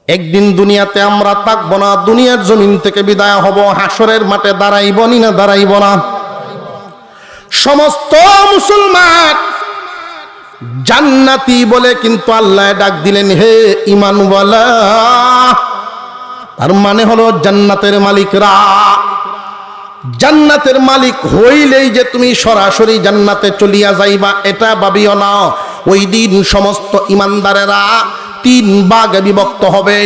একদিন দুনিয়াতে আমরা থাকবো না, দুনিয়ার জমিন থেকে বিদায় হব, হাসরের মাঠে দাঁড়াইব না দাঁড়াইব না? সমস্ত মুসলমান জান্নাতি বলে কিন্তু আল্লাহ ডাক দিলেন, হে ঈমানওয়ালা। তার মানে হলো জান্নাতের মালিকরা। জান্নাতের মালিক হইলেই যে তুমি সরাসরি জান্নাতে চলিয়া যাইবা এটা ভাবিও না। ওই দিন সমস্ত ঈমানদারেরা 3 ভাগে বিভক্ত হবে।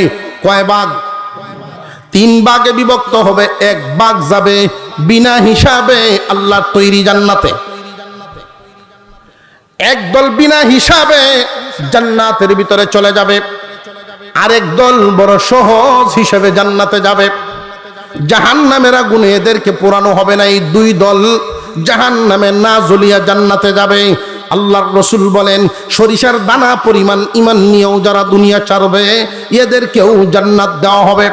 কয় ভাগ? 3 ভাগে বিভক্ত হবে। 1 ভাগ যাবে বিনা হিসাবে আল্লাহর তৈরি জান্নাতে। একদল বিনা হিসাবে জান্নাতের ভিতরে চলে যাবে, আরেক দল বড় সহজ হিসাবে জান্নাতে যাবে। জাহান্নামের আগুনে এদেরকে পোড়ানো হবে না। এই 2 দল জাহান্নামে না জ্বলিয়া জান্নাতে যাবে। আল্লাহর রাসূল বলেন, সরিষার দানা পরিমাণ ঈমান নিয়েও যারা দুনিয়া ছাড়বে এদেরকেও জান্নাত দেওয়া হবে।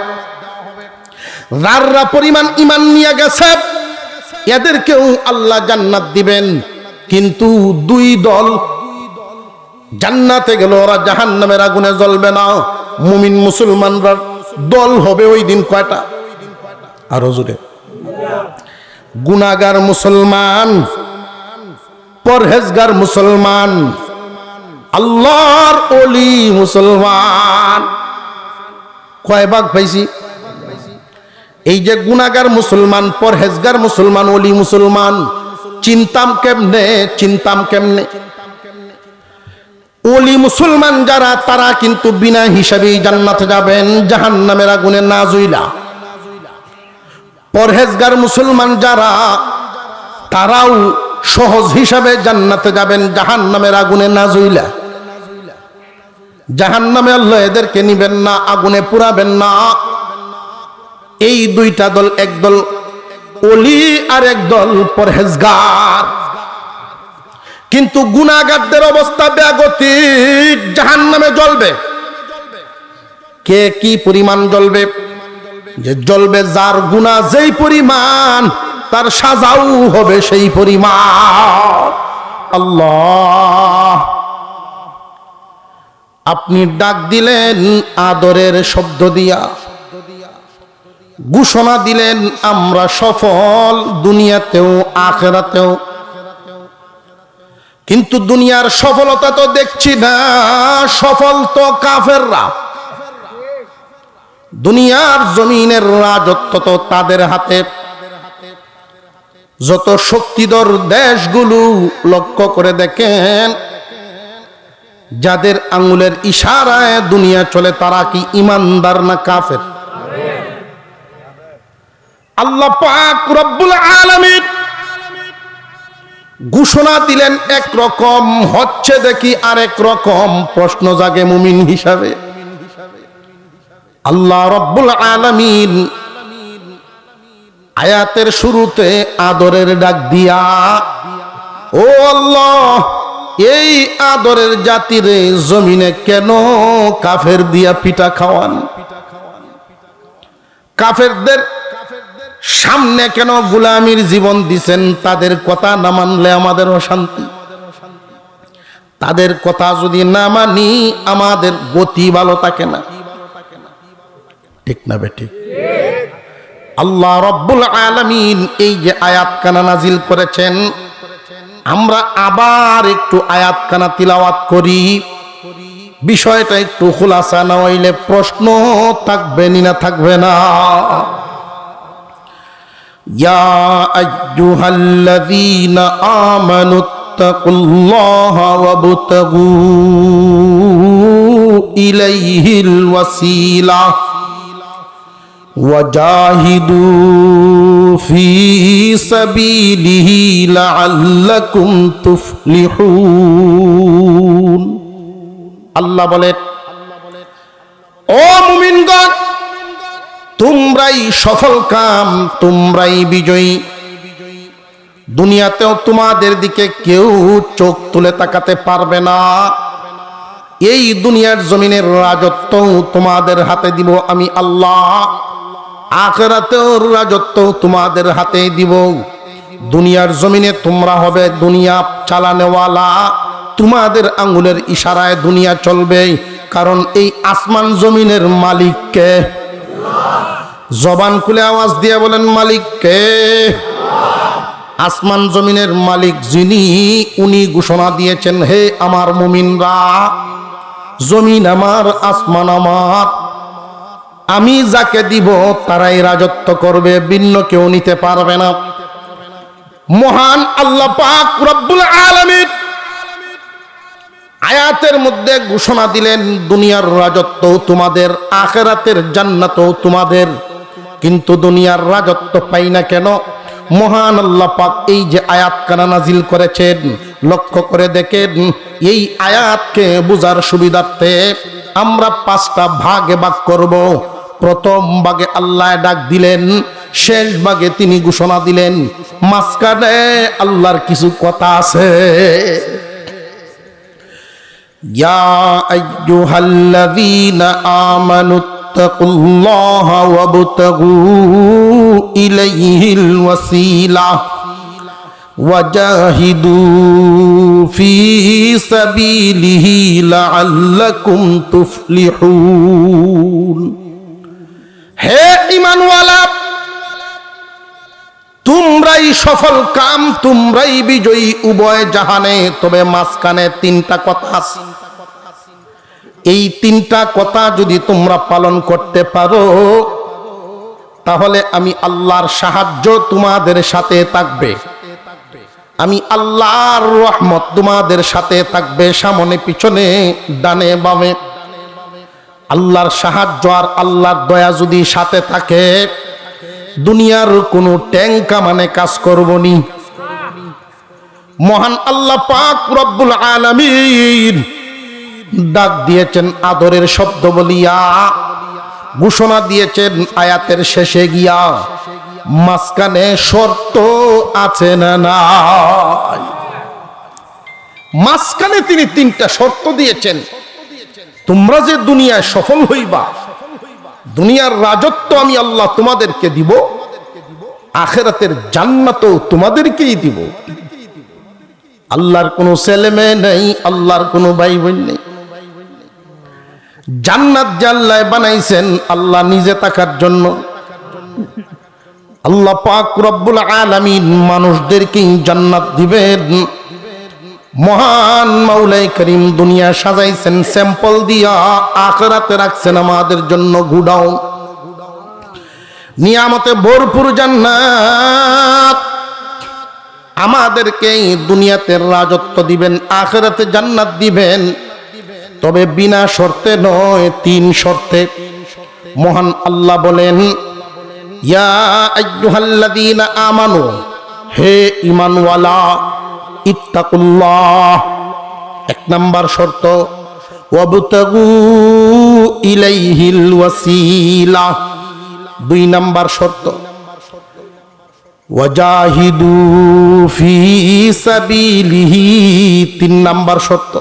রাররা পরিমাণ ঈমান নিয়ে গেছে এদেরকেও আল্লাহ জান্নাত দিবেন। কিন্তু 2 দল জান্নাতে গেল, ওরা জাহান্নামের আগুনে জ্বলবে না। মুমিন মুসলমানরা দল হবে ওই দিন কয়টা? আরো জোরে। গুনাহগার মুসলমান, পরহেজগার মুসলমান, আল্লাহর ওলি মুসলমান। কয় ভাগ পাইছি? এই যে গুনাহগার মুসলমান, পরহেজগার মুসলমান, ওলি মুসলমান, চিন্তাম কেমনে? ওলি মুসলমান যারা তারা কিন্তু বিনা হিসাবেই জান্নাতে যাবেন, জাহান্নামের আগুনে না জ্বলা। পরহেজগার মুসলমান যারা তারাও সহজ হিসাবে জান্নাতে যাবেন, জাহান্নামের আগুনে না জ্বলা। জাহান্নামে আল্লাহ এদেরকে নিবেন না, আগুনে পুরাবেন না। এই 2টা দল, এক দল ওলি আর এক দল পরহেজগার। কিন্তু গুনাহগারদের অবস্থা ব্যাগতিক, জাহান্নামে জ্বলবে। কে কি পরিমাণ জ্বলবে? যে জ্বলবে যার গুনাহ যেই পরিমাণ তার সাজাও হবে সেই পরিমাণ। আল্লাহ, আপনি ডাক দিলেন আদরের শব্দ দিয়া, ঘোষণা দিলেন আমরা সফল দুনিয়াতেও আখিরাতেও। কিন্তু দুনিয়ার সফলতা তো দেখছি না, সফল তো কাফেররা। দুনিয়ার জমিনের রাজত্ব তো তাদের হাতে। যত শক্তিধর দেশগুলো লক্ষ্য করে দেখেন, যাদের আঙ্গুলের ইশারায় দুনিয়া চলে তারা কি ঈমানদার না কাফের? আল্লাহ পাক রব্বুল আলামিন ঘোষণা দিলেন একরকম, হচ্ছে দেখি আরেক রকম। প্রশ্ন জাগে মুমিন হিসাবে। আল্লাহ রব্বুল আলামিন আয়াতের শুরুতে আদরের ডাক দিয়া, ও আল্লাহ, এই আদরের জাতিরে জমিনে কেন কাফের দিয়া পিটা খাওয়ান? কাফেরদের সামনে কেন গোলামির জীবন দিছেন? তাদের কথা না মানলে আমাদের অশান্তি। তাদের কথা যদি না মানি আমাদের গতি ভালো থাকে না, ঠিক না বেঠিক? আল্লাহ রব্বুল আলামিন এই যে আয়াতখানা নাজিল করেছেন, আমরা আবার একটু আয়াতখানা তিলাওয়াত করি। বিষয়টা একটু খুলাসা না হইলে প্রশ্ন থাকবে না থাকবে না। ইয়া আইয়ুহাল্লাযীনা আমানুত্তাকুল্লাহা ওয়াবতাগু ইলাইহিল ওয়াসিলা ওয়াজাহিদু ফি সাবিলিহি লাআল্লাকুম তুফলিহুন। আল্লাহ বলে, ও মুমিনগণ, তোমরাই সফল কাম, তোমরাই বিজয়ী। দুনিয়াতেও তোমাদের দিকে কেউ চোখ তুলে তাকাতে পারবে না। এই দুনিয়ার জমিনের রাজত্ব তোমাদের হাতে দিব আমি আল্লাহ। আখিরাতেও রাজত্ব তোমাদের হাতে দিব। দুনিয়ার জমিনে তোমরা হবে দুনিয়া চালানেওয়ালা, তোমাদের আঙ্গুলের ইশারায় দুনিয়া চলবে। কারণ এই আসমান জমিনের মালিক কে? জবান খুলে আওয়াজ দিয়ে বলেন মালিক কে? আসমান জমিনের মালিক যিনি, উনি ঘোষণা দিয়েছেন, হে আমার মুমিনরা, জমিন আমার, আসমান আমার, আমি যাকে দিব তারাই রাজত্ব করবে, ভিন্ন কেউ নিতে পারবে না। মহান আল্লাহ পাক রব্বুল আলামিন আয়াতের মধ্যে ঘোষণা দিলেন, দুনিয়ার রাজত্ব তোমাদের, আখিরাতের জান্নাতও তোমাদের। কিন্তু দুনিয়ার রাজত্ব পাই না কেন? মহান আল্লাহ পাক এই যে আয়াত কানা নাজিল করেছেন, লক্ষ্য করে দেখেন, এই আয়াতকে বোঝার সুবিধার্থে আমরা 5টা ভাগে ভাগ করব। প্রথম ভাগে আল্লাহ ডাক দিলেন, শেষ ভাগে তিনি ঘোষণা দিলেন, মাঝখানে আল্লাহর কিছু কথা আছে। ইয়া আইয়ুহাল্লাযীনা আমানুত্তাকুল্লাহা ওয়াবতাগু ইলাইহিল ওয়াসিলা ওয়াজাহিদু ফি সাবিলিহি লাআল্লাকুম তুফলিহুন। হে ঈমানওয়ালা, তোমরাই সফল কাম, তোমরাই বিজয়ী উভয় জাহানে। তবে মাঝখানে 3টা কথা আছে। এই 3টা কথা যদি তোমরা পালন করতে পারো, তাহলে আমি আল্লাহর সাহায্য তোমাদের সাথে থাকবে, আমি আল্লাহর রহমত তোমাদের সাথে থাকবে, সামনে পিছনে ডানে বামে। আল্লাহর সাহায্য আর আল্লাহর দয়া যদি সাথে থাকে, দুনিয়ার কোনো ট্যাঙ্কা মানে কাজ করবনি। মহান আল্লাহ পাক রব্বুল আলামিন ডাক দিয়েছেন আদরের শব্দ বলিয়া, ঘোষণা দিয়েছেন আয়াতের শেষে গিয়া, মাঝখানে শর্ত আছে না নাই? মাঝখানে তিনি 3টা শর্ত দিয়েছেন। তোমরা যে দুনিয়ায় সফল হইবা, দুনিয়ার রাজত্ব আমি আল্লাহ তোমাদেরকে দিব, আখিরাতের জান্নাতও তোমাদেরকেই দিব। আল্লাহর কোনো ছেলে মেয়ে নেই, আল্লাহর কোনো ভাই বোন নেই। জান্নাত যে আল্লাহ বানাইছেন আল্লাহ নিজে থাকার জন্য। আল্লাহ পাক রব্বুল আলামিন মানুষদেরকেই জান্নাত দিবেন। মহান মাওলাই করিম দুনিয়া সাজাইছেন স্যাম্পল দিয়া, আখিরাতে রাখছেন আমাদের জন্য গুডাউন, নিয়ামতে ভরপুর জান্নাত। আমাদেরকে দুনিয়াতে রাজত্ব দিবেন, আখিরাতে জান্নাত দিবেন, তবে বিনা শর্তে নয়, 3 শর্তে। মহান আল্লাহ বলেন, ইয়া আইয়ুহাল্লাযীনা আমানু, হে ঈমানওয়ালা, ইত্তাকুল্লাহ 1 নাম্বার শর্ত, ওয়াবতাগু ইলাইহিল ওয়াসিলা 2 নাম্বার শর্ত, ওয়াজাহিদু ফি সাবিলিহি 3 নাম্বার শর্ত।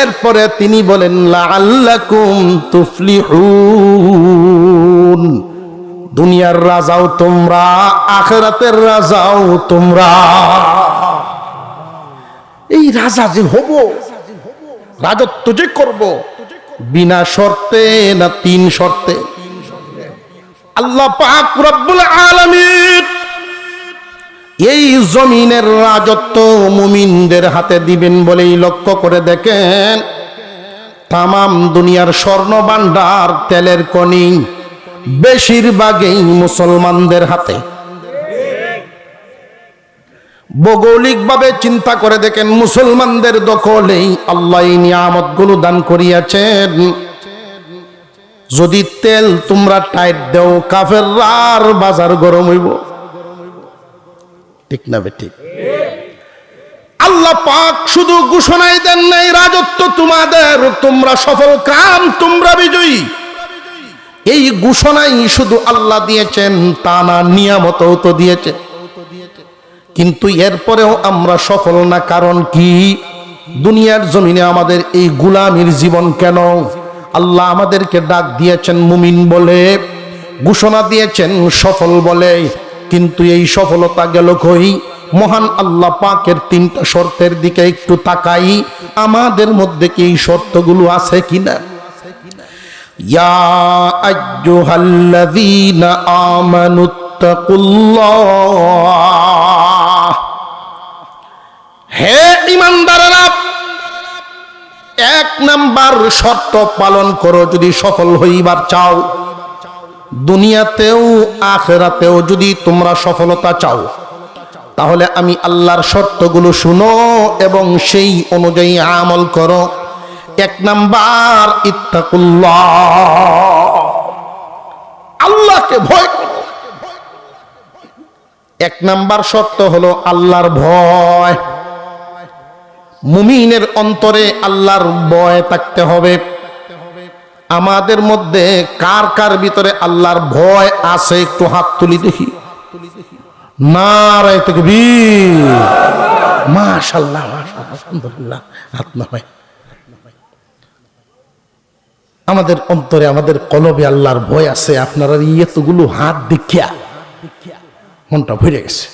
এরপরে তিনি বলেন, লাআল্লাকুম তুফলিহুন, দুনিয়ার রাজাও তোমরা, আখিরাতের রাজাও তোমরা। এই রাজা যে হব, রাজত্ব যে করব, বিনা শর্তে না 3 শর্তে? আল্লাহ পাক রব্বুল আলামিন এই জমিনের রাজত্ব মুমিনদের হাতে দিবেন বলেই লক্ষ্য করে দেখেন, তামাম দুনিয়ার স্বর্ণ ভান্ডার, তেলের খনি বেশিরভাগই মুসলমানদের হাতে। ভৌগোলিকভাবে চিন্তা করে দেখেন, মুসলমানদের দখলেই আল্লাহ এই নিয়ামতগুলো দান করিয়াছেন। যদি তেল তোমরা টাইট দেও, কাফেররার বাজার গরম হইব, ঠিক না বেঠিক? আল্লাহ পাক শুধু ঘোষণাই দেন নাই রাজত্ব তোমাদের, তোমরা সফল কাম, তোমরা বিজয়ী। এই ঘোষণাই শুধু আল্লাহ দিয়েছেন তা না, নিয়ামতও তো দিয়েছে। কিন্তু এরপরেও আমরা সফল না, কারণ কি? দুনিয়ার জমিনে আমাদের এই গোলামীর জীবন কেন? আল্লাহ আমাদেরকে ডাক দিয়েছেন মুমিন বলে, ঘোষণা দিয়েছেন সফল বলে, কিন্তু এই সফলতা গেল কই? মহান আল্লাহ পাকের তিনটা শর্তের দিকে একটু তাকাই, আমাদের মধ্যে কি এই শর্তগুলো আছে কিনা। ইয়া আইয়ুহাল্লাযীনা আমানুত্তাকুল্লাহ, হে ঈমানদারেরা, এক নাম্বার শর্ত পালন করো যদি সফল হইবার চাও। দুনিয়াতেও আখিরাতেও যদি তোমরা সফলতা চাও, তাহলে আমি আল্লাহর শর্তগুলো শুনো এবং সেই অনুযায়ী আমল করো। এক নাম্বার ইত্তাকুল্লাহ, আল্লাহকে ভয় করো। এক নাম্বার শর্ত হলো আল্লাহর ভয়। মুমিনের অন্তরে আল্লাহর ভয় থাকতে হবে। আমাদের মধ্যে কার কার ভিতরে আল্লাহর ভয় আছে একটু হাত তুলি দেখি। নারায়ে তাকবীর, মাশাআল্লাহ, আলহামদুলিল্লাহ। হাত নামাই। আমাদের অন্তরে আমাদের কলবে আল্লাহর ভয় আছে। আপনারা এতগুলো হাত দেখিয়া মনটা ভরে গেছে।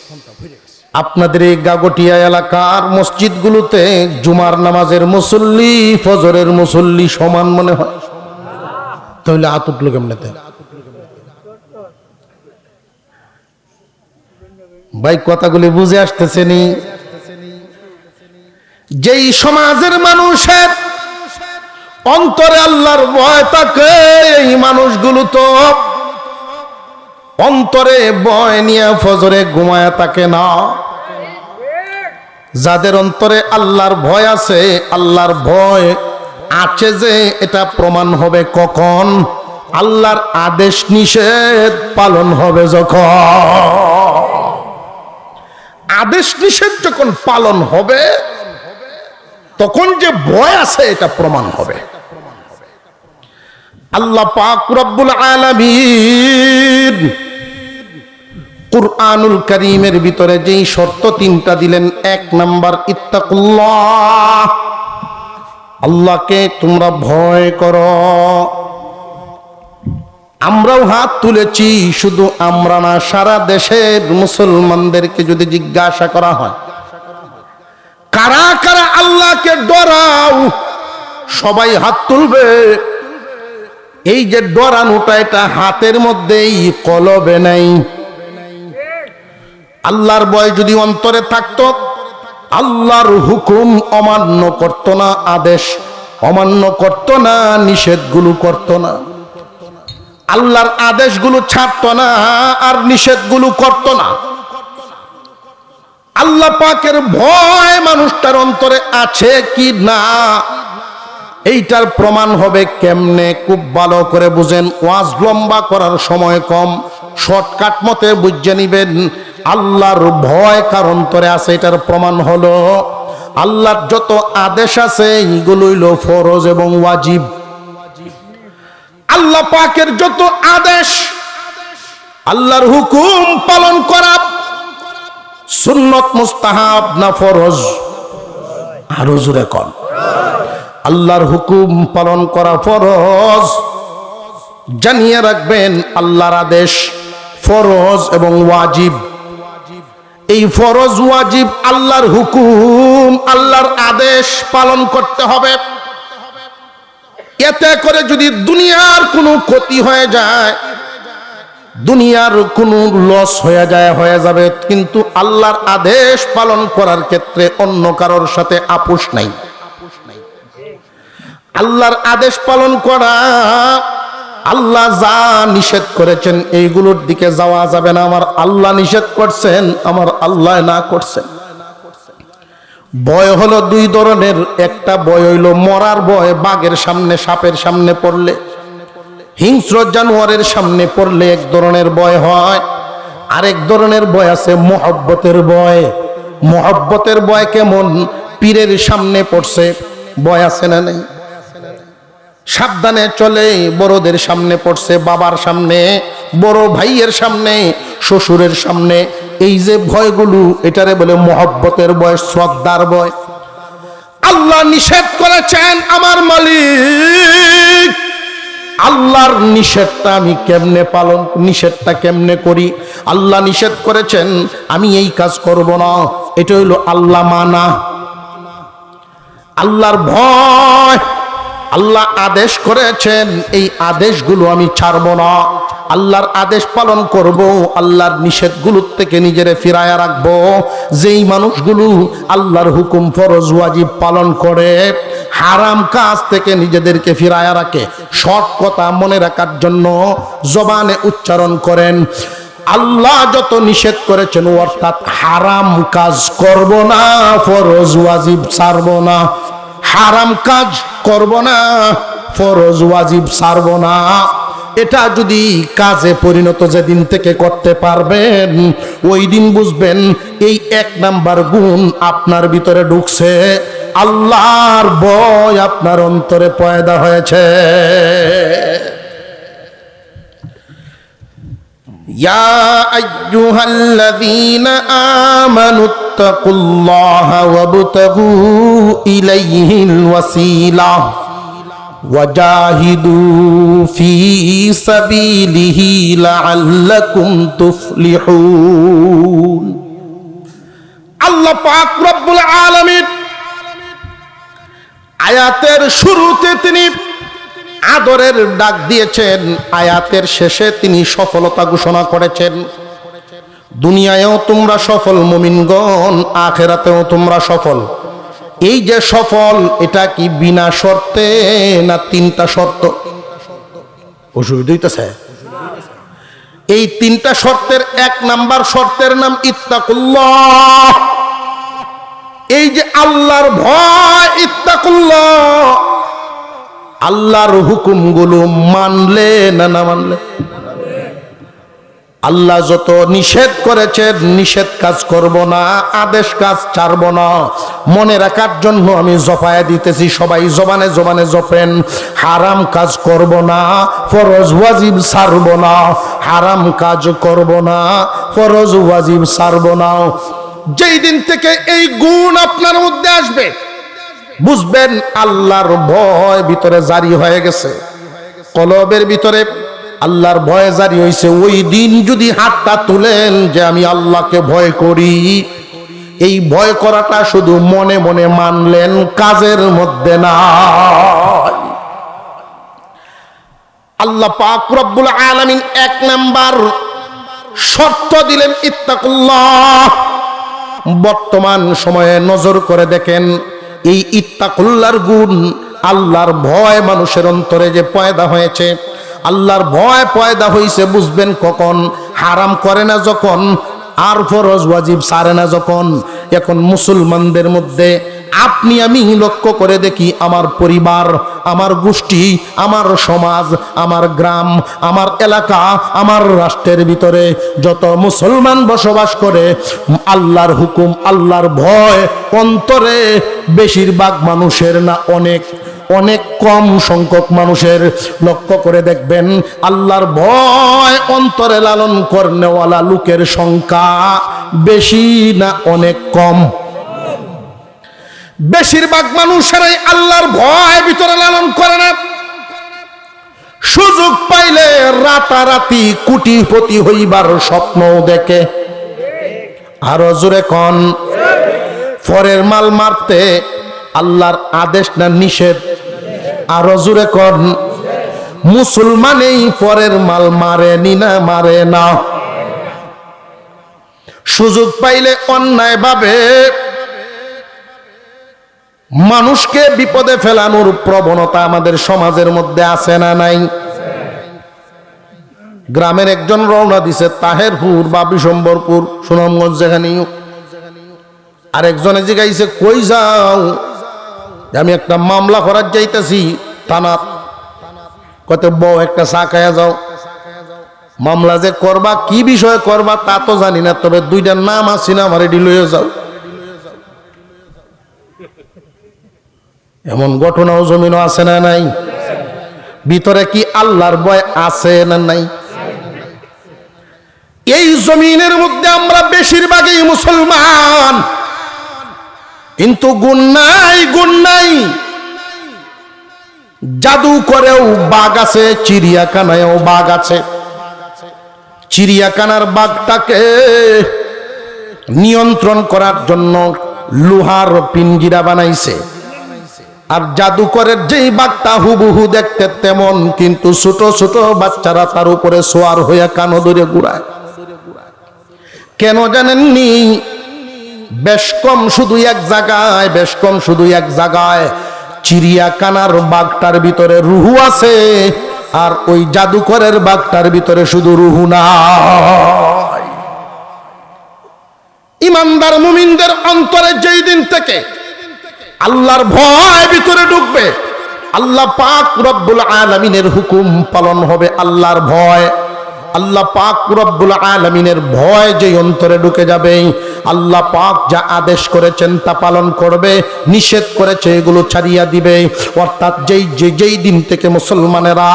আপনাদের এই গাগটিয়া এলাকার মসজিদগুলোতে জুমার নামাজের মুসল্লি ফজরের মুসল্লি সমান মনে হয়, তাহলে হাত উঠলো কেমনেতে? ভাই কথাগুলি বুঝে আসতেছে নি? যেই সমাজের মানুষের অন্তরে আল্লাহর ভয় থাকে, এই মানুষগুলো তো অন্তরে ভয় নিয়ে ফজরে ঘুমায় থাকে না। যাদের অন্তরে আল্লাহর ভয় আছে, আল্লাহর ভয় আছে যে এটা প্রমাণ হবে কখন? আল্লাহর আদেশ নিষেধ পালন হবে যখন। আদেশ নিষেধ যখন পালন হবে, তখন যে ভয় আছে এটা প্রমাণ হবে। আল্লাহ পাক রব্বুল আলামিন কুরআনুল কারীমের ভিতরে যেই শর্ত তিনটা দিলেন, এক নাম্বার ইত্তাকুল্লাহ, আল্লাহকে তোমরা ভয় করো। আমরাও হাত তুলেছি, শুধু আমরা না, সারা দেশের মুসলমানদেরকে যদি জিজ্ঞাসা করা হয় কারা কারা আল্লাহকে ডরাও, সবাই হাত তুলবে। এই যে ডরানোটা, এটা হাতের মধ্যেই, কলবে নাই। আল্লাহর ভয় যদি অন্তরে থাকতো, আল্লাহর হুকুম অমান্য করত না, আদেশ অমান্য করত না, নিষেধগুলো করত না, আল্লাহর আদেশগুলো ছাড়ত না আর নিষেধগুলো করত না। আল্লাহ পাকের ভয় মানুষটার অন্তরে আছে কি না, এইটার প্রমাণ হবে কেমনে? খুব ভালো করে বুঝেন, ওয়াজ লম্বা করার সময় কম, শর্টকাট মতে বুঝে নিবেন। আল্লাহর ভয় কার অন্তরে আছে, এটার প্রমাণ হলো আল্লাহর যত আদেশ আছে এইগুলো হইল ফরজ এবং ওয়াজিব। আল্লাহ পাকের যত আদেশ, আল্লাহর হুকুম পালন করা সুন্নত, মুস্তাহাব না ফরজ? আরো জোরে কর। আল্লাহর হুকুম পালন করা ফরজ। জানিয়ে রাখবেন, আল্লাহর আদেশ ফরজ এবং ওয়াজিব। এই ফরজ ওয়াজিব, আল্লাহর হুকুম, আল্লাহর আদেশ পালন করতে হবে। এতে করে যদি দুনিয়ার কোনো ক্ষতি হয়ে যায়, দুনিয়ার কোনো লস হয়ে যাবে, কিন্তু আল্লাহর আদেশ পালন করার ক্ষেত্রে অন্য কারোর সাথে আপোষ নাই। আল্লাহর আদেশ পালন করা, আল্লাহ যা নিষেধ করেছেন এইগুলোর দিকে যাওয়া যাবে না। আমার আল্লাহ নিষেধ করছেন, আমার আল্লাহ না করছেন। ভয় হলো দুই ধরনের। একটা ভয় হইল মরার ভয়, বাঘের সামনে, সাপের সামনে পড়লে, হিংস্র জানোয়ারের সামনে পড়লে এক ধরনের ভয় হয়। আরেক ধরনের ভয় আছে মহব্বতের ভয়। মহব্বতের ভয় কেমন? পীরের সামনে পড়ছে, ভয় আছে না নেই? সাবধানে চলে, বড়দের সামনে পড়ছে, বাবার সামনে, বড় ভাইয়ের সামনে, শ্বশুরের সামনে, এই যে ভয়গুলো, এটারে বলে মহব্বতের ভয়, শ্রদ্ধার ভয়। আল্লাহ নিষেধ করেছেন, আমার মালিক আল্লাহর নিষেধটা আমি নিষেধটা কেমনে করি? আল্লাহ নিষেধ করেছেন আমি এই কাজ করব না, এটা হইলো আল্লাহ মানা, আল্লাহর ভয়। আল্লাহ আদেশ করেছেন এই আদেশগুলো আমি ছাড়ব না, আল্লাহর আদেশ পালন করব, আল্লাহর নিষেধগুলোর থেকে নিজেরে ফিরায়া রাখবো। যেই মানুষগুলো আল্লাহর হুকুম ফরজ ওয়াজিব পালন করে, হারাম কাজ থেকে নিজেদেরকে ফিরায়া রাখে, সৎ কথা মনে রাখার জন্য জবানে উচ্চারণ করেন আল্লাহ যত নিষেধ করেছেন, অর্থাৎ হারাম কাজ করব না, ফরজ ওয়াজিব ছাড়ব না, হারাম কাজ করব না, ফরজ ওয়াজিব ছাড়ব না, এটা যদি কাজে পরিণত যেদিন থেকে করতে পারবেন, ওই দিন বুঝবেন এই 1 নাম্বার গুণ আপনার ভিতরে ঢুকছে, আল্লাহর ভয় আপনার অন্তরে পয়দা হয়েছে। ইয়া আইয়ুহাল্লাযীনা আমানুত্তাকুল্লাহা ওয়াবতাগু ইলাইহিল ওয়াসিলা ওয়াজাহিদু ফি সাবিলিহি লাআল্লাকুম তুফলিহুন। আল্লাহ পাক রব্বুল আলামিন আয়াতের শুরুতে তিনি আদরের ডাক দিয়েছেন, আয়াতের শেষে তিনি সফলতা ঘোষণা করেছেন। দুনিয়ায়ও তোমরা সফল মুমিনগণ, আখিরাতেও তোমরা সফল। এই যে সফল, এটা কি বিনা শর্তে না 3টা শর্ত? অসুবিধা হইতেছে? এই 3টা শর্তের 1 নাম্বার শর্তের নাম ইত্তাকুল্লাহ। এই যে আল্লাহর ভয়, ইত্তাকুল্লাহ, আল্লাহর হুকুমগুলো মানলে না না মানলে, আল্লাহ যত নিষেধ করেছেন নিষেধ কাজ করব না, আদেশ কাজ ছাড়ব না, মনে রাখার জন্য আমি জপায়া দিতেছি, সবাই জবানে জবানে জপেন, হারাম কাজ করব না, ফরজ ওয়াজিব ছাড়ব না, হারাম কাজ করব না, ফরজ ওয়াজিব ছাড়ব না। যেই দিন থেকে এই গুণ আপনার মধ্যে আসবে, বুঝবেন আল্লাহর ভয় ভিতরে জারি হয়ে গেছে, কলবের ভিতরে আল্লাহর ভয় জারি হয়েছে। ওই দিন যদি হাতটা তুলেন যে আমি আল্লাহকে ভয় করি, এই ভয় করাটা শুধু মনে মনে মানলেন, কাজের মধ্যে না। আল্লাহ পাক রব্বুল আলামিন 1 নাম্বার শর্ত দিলেন ইত্তাকুল্লাহ। বর্তমান সময়ে নজর করে দেখেন, এই ইত্তাকুল্লাহর গুণ, আল্লাহর ভয় মানুষের অন্তরে যে পয়দা হয়েছে, আল্লাহর ভয় পয়দা হয়েছে বুঝবেন কখন? হারাম করে না যখন, আর ফরজ ওয়াজিব ছাড়ে না যখন। এখন মুসলমানদের মধ্যে আপনি আমি লক্ষ্য করে দেখি, আমার পরিবার, আমার গোষ্ঠী, আমার সমাজ, আমার গ্রাম, আমার এলাকা, আমার রাষ্ট্রের ভিতরে যত মুসলমান বসবাস করে, আল্লাহর হুকুম, আল্লাহর ভয় অন্তরে বেশিরভাগ মানুষের না, অনেক কম সংখ্যক মানুষের। লক্ষ্য করে দেখবেন আল্লাহর ভয় অন্তরে লালন করনেওয়ালা লোকের সংখ্যা বেশি না অনেক কম? বেশিরভাগ মানুষেরাই আল্লাহর ভয় ভিতরে লালন করে না। সুযোগ পাইলে রাতারাতি কোটিপতি হইবার স্বপ্ন দেখে। আরো জোরে কন। পরের মাল মারতে আল্লাহর আদেশ না নিষেধ? আরো জোরে কন। মুসলমানেই পরের মাল মারেনি না মারে না? সুযোগ পাইলে অন্যায় ভাবে মানুষকে বিপদে ফেলানোর প্রবণতা আমাদের সমাজের মধ্যে আছে না নাই? গ্রামের একজন রওনা দিছে তাহেরপুর বা বিশম্বরপুর, সুনামগঞ্জ, যেখানে আরেকজনে জিগাইছে কই যাও? আমি একটা মামলা করার যাইতেছি থানা। কত বউ একটা চা খাইয়া যাও। মামলা যে করবা, কি বিষয়ে করবা তা তো জানি না, তবে 2টার নাম আসি না, আমার এটি লইয়া যাও। এমন ঘটনাও জমিনও আছে না নাই? ভিতরে কি আল্লাহর ভয় আছে না নাই? এই জমিনের মধ্যে আমরা বেশিরভাগই মুসলমান, কিন্তু গুণ নাই, গুণ নাই। জাদু করেও বাঘ আছে, চিড়িয়াখানায়ও বাঘ আছে। চিড়িয়াখানার বাঘটাকে নিয়ন্ত্রণ করার জন্য লোহার পিঞ্জিরা বানাইছে, আর জাদুকরের যেই বাঘটা হুবহু দেখতে তেমন, কিন্তু ছোট ছোট বাচ্চারা তার উপরে সোয়ার হইয়া কানো ধরে ঘুরায়। কেন জানেননি? বেশ কম শুধু এক জায়গায়, বেশ কম শুধু এক জায়গায় চিড়িয়াখানার বাঘটার ভিতরে রুহু আছে, আর ওই জাদুকরের বাঘটার ভিতরে শুধু রুহু নাই। ইমানদার মুমিনদের অন্তরে যেই দিন থেকে আল্লাহর ভয় ভিতরে ঢুকবে, আল্লাহ পাক রব্বুল আলামিনের হুকুম পালন হবে। আল্লাহর ভয়, আল্লাহ পাক রব্বুল আলামিনের ভয় যে অন্তরে ঢুকে যাবে, আল্লাহ পাক যা আদেশ করেছেন তা পালন করবে, নিষেধ করেছে এগুলো ছাড়িয়া দিবে। অর্থাৎ যেই দিন থেকে মুসলমানেরা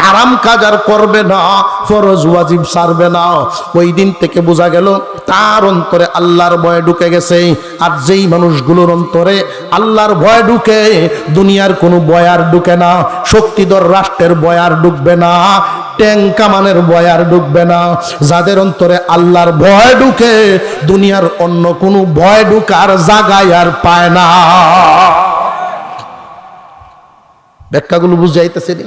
হারাম কাজ আর করবে না, ফরজ ওয়াজিব ছাড়বে না, ওই দিন থেকে বোঝা গেল তার অন্তরে আল্লাহর ভয় ঢুকে গেছে। আর যেই মানুষগুলোর অন্তরে আল্লাহর ভয় ঢুকে, দুনিয়ার কোনো ভয় আর ঢুকে না, শক্তিধর রাষ্ট্রের ভয় আর ঢুকবে না, ট্যাঙ্ক কামানের ভয় আর ঢুকবে না। যাদের অন্তরে আল্লাহর ভয় ঢুকে, দুনিয়ার অন্য কোনো ভয় ঢুকার জায়গায় আর পায় না। ব্যাখ্যাগুলো বুঝাইতেছে নি?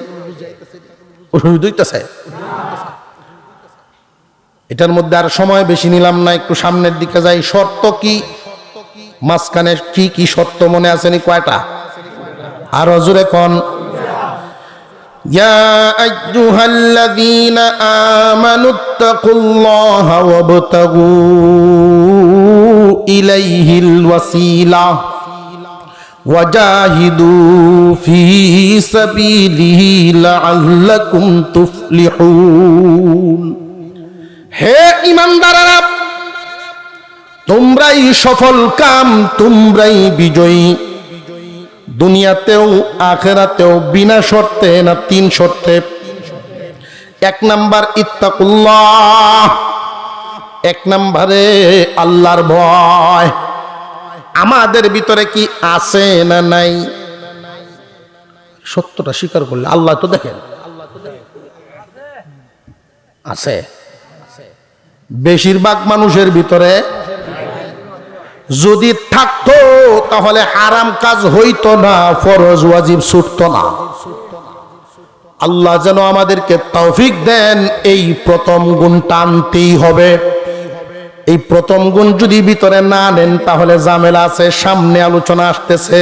এটার মধ্যে আর সময় বেশি নিলাম না, একটু সামনের দিকে যাই। শর্ত কি? মাঝখানে কি কি শর্ত মনে আসেনি? কয়টা? আর জোরে কোন। ইয়া আইয়ুহাল্লাযীনা আমানুত্তাকুল্লাহা ওয়াবতাগু ইলাইহিল ওয়াসিলা ওয়াজাহিদু ফি সাবিলিহি লাআল্লাকুম তুফলিহুন। হে ঈমানদাররা, তোমরাই সফল কাম, তোমরাই বিজয়ী, দুনিয়াতেও আখিরাতেও, বিনা শর্তে না তিন শর্তে। এক নাম্বার ইত্তাকুল্লাহ, এক নম্বরে আল্লাহর ভয়। আমাদের ভিতরে কি আছে না নাই? সত্যটা স্বীকার করলে আল্লাহ তো দেখেন আছে। বেশিরভাগ মানুষের ভিতরে যদি থাকতো তাহলে হারাম কাজ হইতো না, ফরজ ওয়াজিব ছুটতো না। আল্লাহ যেন আমাদেরকে তৌফিক দেন, এই প্রথম গুণটা আনতেই হবে। এই প্রথম গুণ যদি ভিতরে না নেন তাহলে ঝামেলা আছে। সামনে আলোচনা আসতেছে,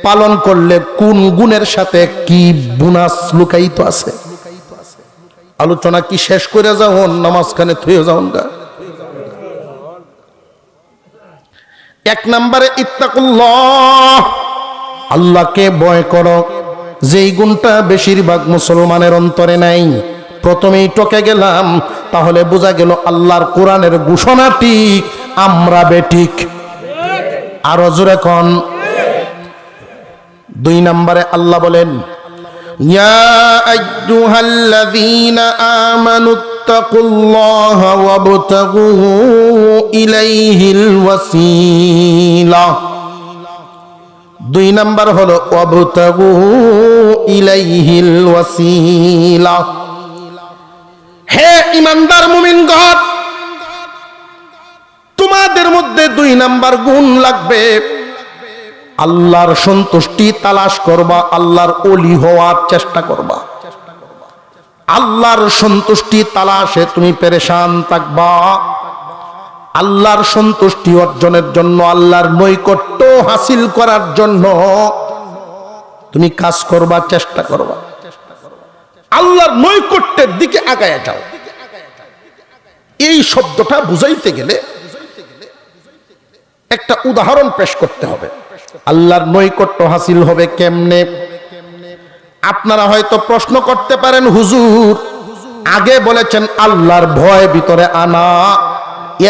পালন করলে কোন গুণের সাথে কি বোনাস লুকায়িত আছে। আলোচনা কি শেষ করে যাও, নামাজখানে থুয়ে যাও গা। এক নম্বরে ইত্তাকুল্লাহ, আল্লাহকে ভয় করো, যেই গুণটা বেশিরভাগ মুসলমানের অন্তরে নাই। প্রথমেই টকে গেলাম, তাহলে বোঝা গেল আল্লাহর কোরআনের ঘোষণা ঠিক, আমরা বেঠিক। আরো জোরে কোন। দুই নম্বরে আল্লাহ বলেন, ইয়া আইয়ুহাল্লাযীনা আমানুত্তাকুল্লাহা ওয়াবতাগু ইলাইহিল ওয়াসিলা। দুই নাম্বার হলো ওয়াবতাগু ইলাইহিল ওয়াসিলা। হে ঈমানদার মুমিনগণ, তোমাদের মধ্যে দুই নাম্বার গুণ লাগবে। আল্লাহর সন্তুষ্টি তালাশ করবা, আল্লাহর ওলি হওয়ার চেষ্টা করবা। আল্লাহর সন্তুষ্টি তালাশে তুমি পেরেশান থাকবা। আল্লাহর সন্তুষ্টি অর্জনের জন্য, আল্লাহর নৈকট্য হাসিল করার জন্য তুমি কাজ করবা, চেষ্টা করবা। আল্লাহর নৈকট্যের দিকে আগায় যাও। এই শব্দটা বুঝাইতে গেলে একটা উদাহরণ পেশ করতে হবে। আল্লাহর নৈকট্য হাসিল হবে কেমনে? আপনারা হয়তো প্রশ্ন করতে পারেন, হুজুর আগে বলেছেন আল্লাহর ভয় ভিতরে আনা,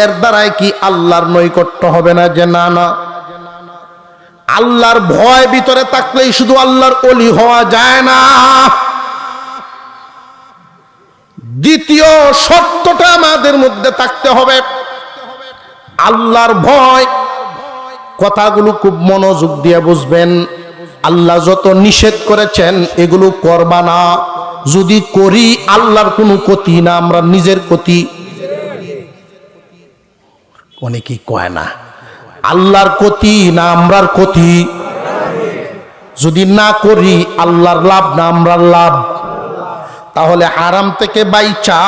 এর দ্বারাই কি আল্লাহর নৈকট্য হবে না? যে না না, আল্লাহর ভয় ভিতরে থাকলেই শুধু আল্লাহর ওলি হওয়া যায় না। দ্বিতীয় শর্তটা আমাদের মধ্যে থাকতে হবে আল্লাহর ভয়। কথাগুলো খুব মনোযোগ দিয়ে বুঝবেন। আল্লাহ যত নিষেধ করেছেন এগুলো করবা না। যদি করি আল্লাহর কোনো ক্ষতি না, আমরা নিজের ক্ষতি। অনেকেই কয় না আল্লাহর ক্ষতি না আমরার ক্ষতি। যদি না করি আল্লাহর লাভ না আমরার লাভ। তাহলে হারাম থেকে বাইচা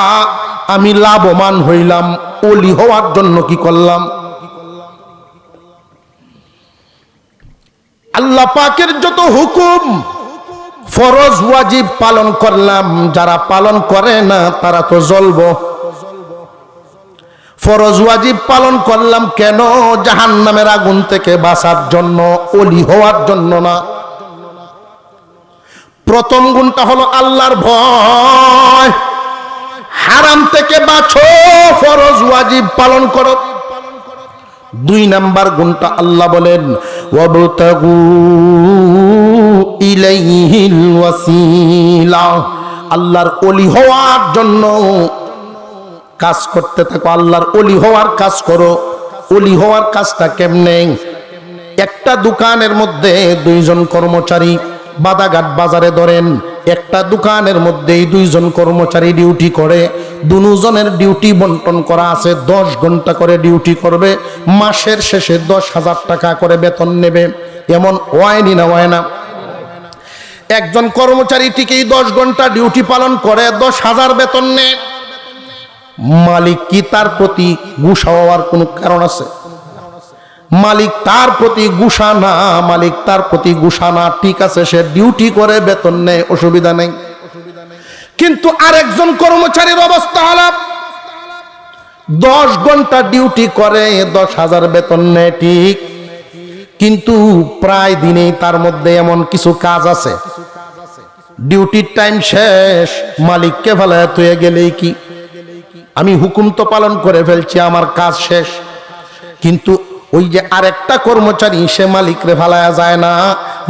আমি লাভবান হইলাম, ওলি হওয়ার জন্য কি করলাম? আল্লাহ পাকের যত হুকুম ফরজ ওয়াজিব পালন করলাম, যারা পালন করে না তারা তো জ্বলবো। ফরজ ওয়াজিব পালন করলাম কেন? জাহান্নামের আগুন থেকে বাঁচার জন্য, ওলি হওয়ার জন্য না। প্রথম গুণটা হলো আল্লাহর ভয়, হারাম থেকে বাঁচো, ফরজ ওয়াজিব পালন করো। 2 নাম্বার গুণটা আল্লাহ বলেন ওয়াবতাগু ইলাইহিল ওয়াসিলা, আল্লাহর ওলি হওয়ার জন্য কাজ করতে থাকো, আল্লাহর ওলি হওয়ার কাজ করো। ওলি হওয়ার কাজটা কেমনে? একটা দোকানের মধ্যে 2 জন কর্মচারী, বাদাঘাট বাজারে ধরেন একটা দোকানের মধ্যেই 2 জন কর্মচারী ডিউটি করে। দুজনের ডিউটি বন্টন করা আছে, 10 ঘন্টা করে ডিউটি করবে, মাসের শেষে 10,000 টাকা করে বেতন নেবে। এমন হয়নি না? হয় না? একজন কর্মচারী ঠিকই 10 ঘন্টা ডিউটি পালন করে, 10,000 বেতন নেয়। মালিক কি তার প্রতি গুসা হওয়ার কোনো কারণ আছে? মালিক তার প্রতি গুসা না, মালিক তার প্রতি গুসা না, ঠিক আছে, সে ডিউটি করে বেতন নেয়, অসুবিধা নেই। কিন্তু আরেকজন কর্মচারীর অবস্থা হলো 10 ঘন্টা ডিউটি করে, 10,000 বেতন নেয় ঠিক, কিন্তু প্রায় দিনেই তার মধ্যে এমন কিছু কাজ আছে, ডিউটির টাইম শেষ, মালিককে ফেলায় তুই গেলেই কি, আমি হুকুম তো পালন করে ফেলছি, আমার কাজ শেষ। কিন্তু ওই যে আরেকটা কর্মচারী, সে মালিকরে ফালায়া যায় না,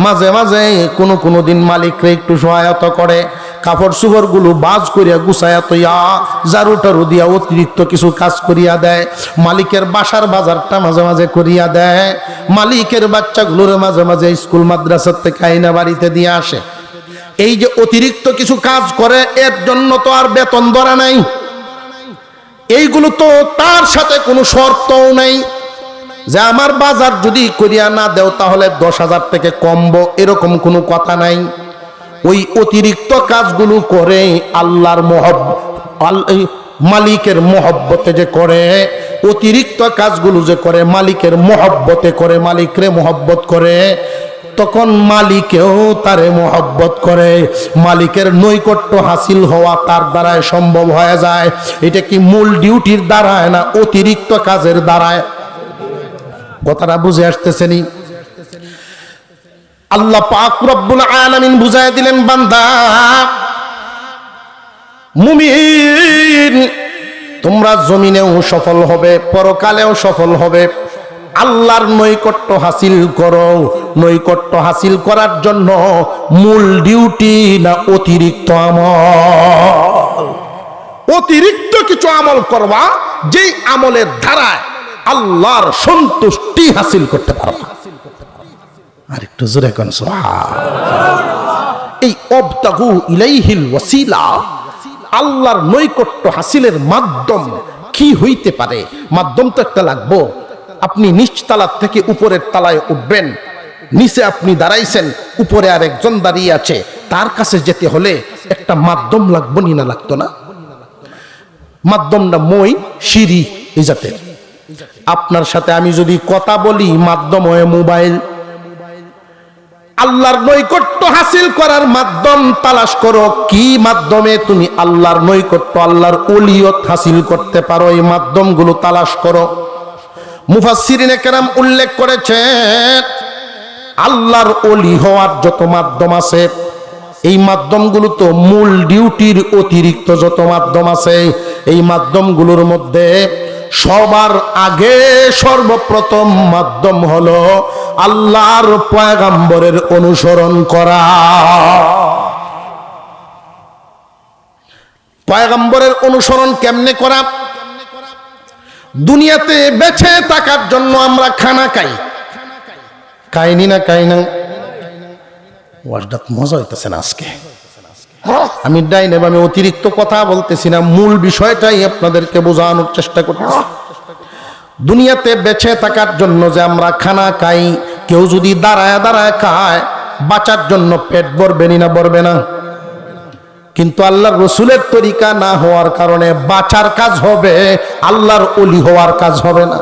মাঝে মাঝে কোনো দিন মালিকরে একটু সহায়তা করে, কাপড় চোপড় গুলো বাজ করিয়া গুছায়া তৈয়া, ঝাড়ু টাড়ু দিয়া অতিরিক্ত কিছু কাজ করিয়া দেয়, মালিকের বাসার বাজারটা মাঝে মাঝে করিয়া দেয়, মালিকের বাচ্চাগুলোর মাঝে মাঝে স্কুল মাদ্রাসার থেকে আইনা বাড়িতে দিয়ে আসে। এই যে অতিরিক্ত কিছু কাজ করে, এর জন্য তো আর বেতন ধরা নাই, এইগুলো তো তার সাথে কোনো শর্তও নেই যে আমার বাজার যদি করিয়া না দেও তাহলে 10,000 থেকে কমবো, এরকম কোনো কথা নাই। ওই অতিরিক্ত কাজগুলো করে আল্লাহর মালিকের মহব্বতে যে করে, অতিরিক্ত কাজগুলো যে করে মালিকের মহব্বতে করে, মালিকরে মহব্বত করে, তখন মালিকেও তারে মহব্বত করে, মালিকের নৈকট্য হাসিল হওয়া তার দ্বারায় সম্ভব হয়ে যায়। এটা কি মূল ডিউটির দ্বারায় না অতিরিক্ত কাজের দ্বারায়? কথাটা বুঝে আসতেছেনি? আল্লাহ পাক রব্বুল আলামিন বুঝায় দিলেন, বান্দা মুমিন তোমরা জমিনেও সফল হবে, পরকালেও সফল হবে। আল্লাহর নৈকট্য হাসিল করো। নৈকট্য হাসিল করার জন্য মূল ডিউটি না অতিরিক্ত আমল? অতিরিক্ত কিছু আমল করবা, যেই আমলের ধারায় আল্লাহর সন্তুষ্টি হাসিল করতে পারবা। আর একটু জোরে কোন সুবহানাল্লাহ। এই অবতাগু ইলাইহিল ওয়াসিলা, আল্লাহর নৈকট্য হাসিলের মাধ্যম কি হইতে পারে? মাধ্যম তো একটা লাগবো। আপনি নিচ তালা থেকে উপরের তালায় উঠবেন, নিচে আপনি দাঁড়াইছেন, উপরে আর একজন দাঁড়িয়ে আছে, তার কাছে যেতে হলে একটা মাধ্যম লাগবো, না লাগতো না? মাধ্যমটা মই সিঁড়ি এই জাতের। আপনার সাথে আমি যদি কথা বলি, মাধ্যম হয় মোবাইল। আল্লাহর নৈকট্য হাসিল করার মাধ্যম তালাশ করো, কি মাধ্যমে তুমি আল্লাহর নৈকট্য, আল্লাহর ওলিয়ত হাসিল করতে পারো, এই মাধ্যমগুলো তালাশ করো। মুফাসসিরিনে কেরাম উল্লেখ করেছেন, আল্লাহর ওলি হওয়ার যত মাধ্যম আছে, এই মাধ্যমগুলো তো মূল ডিউটির অতিরিক্ত যত মাধ্যম আছে, এই মাধ্যমগুলোর মধ্যে সবার আগে সর্বপ্রথম মাধ্যম হলো আল্লাহর পয়গম্বরের অনুসরণ করা। পয়গম্বরের অনুসরণ কেমনে করা? দুনিয়াতে বেঁচে থাকার জন্য আমরা খানা খাই, খাইনি না? খাই না? ওয়াজটা মজা হইতেছে না আজকে। আমি ডাইনে বামে অতিরিক্ত কথা বলতেছি না, মূল বিষয়টাই আপনাদেরকে বোঝানোর চেষ্টা করতেছি। দুনিয়াতে বেঁচে থাকার জন্য যে আমরা খানা খাই, কেউ যদি দাঁড়ায় দাঁড়ায় খায়, বাঁচার জন্য পেট ভরবেনি না ভরবে না? কিন্তু আল্লাহর রসুলের তরিকা না হওয়ার কারণে বাঁচার কাজ হবে, আল্লাহর ওলি হওয়ার কাজ হবে না।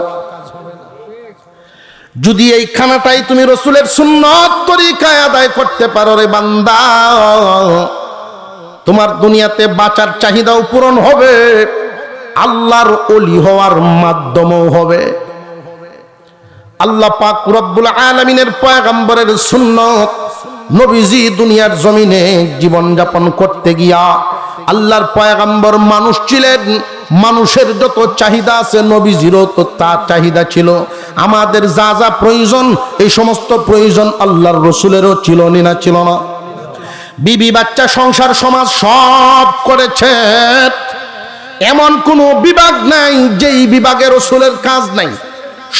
যদি এই খানাটাই তুমি রসুলের সুন্নত তরিকায় আদায় করতে পারো রে বান্দা, তোমার দুনিয়াতে বাঁচার চাহিদাও পূরণ হবে, আল্লাহর ওলি হওয়ার মাধ্যমও হবে। আল্লাহ পাক রব্বুল আলামিনের পয়গম্বরের সুন্নত, নবীজি দুনিয়ার জমিনে জীবন যাপন করতে গিয়া আল্লাহর পয়গম্বর মানুষ ছিলেন, মানুষের যত চাহিদা আছে নবীজিরও তো তার চাহিদা ছিল। আমাদের যা যা প্রয়োজন, এই সমস্ত প্রয়োজন আল্লাহর রসুলেরও ছিল না ছিল না? বিবি বাচ্চা সংসার সমাজ সব করেছে, এমন কোনো বিভাগ নাই যেই বিভাগে রসুলের কাজ নাই।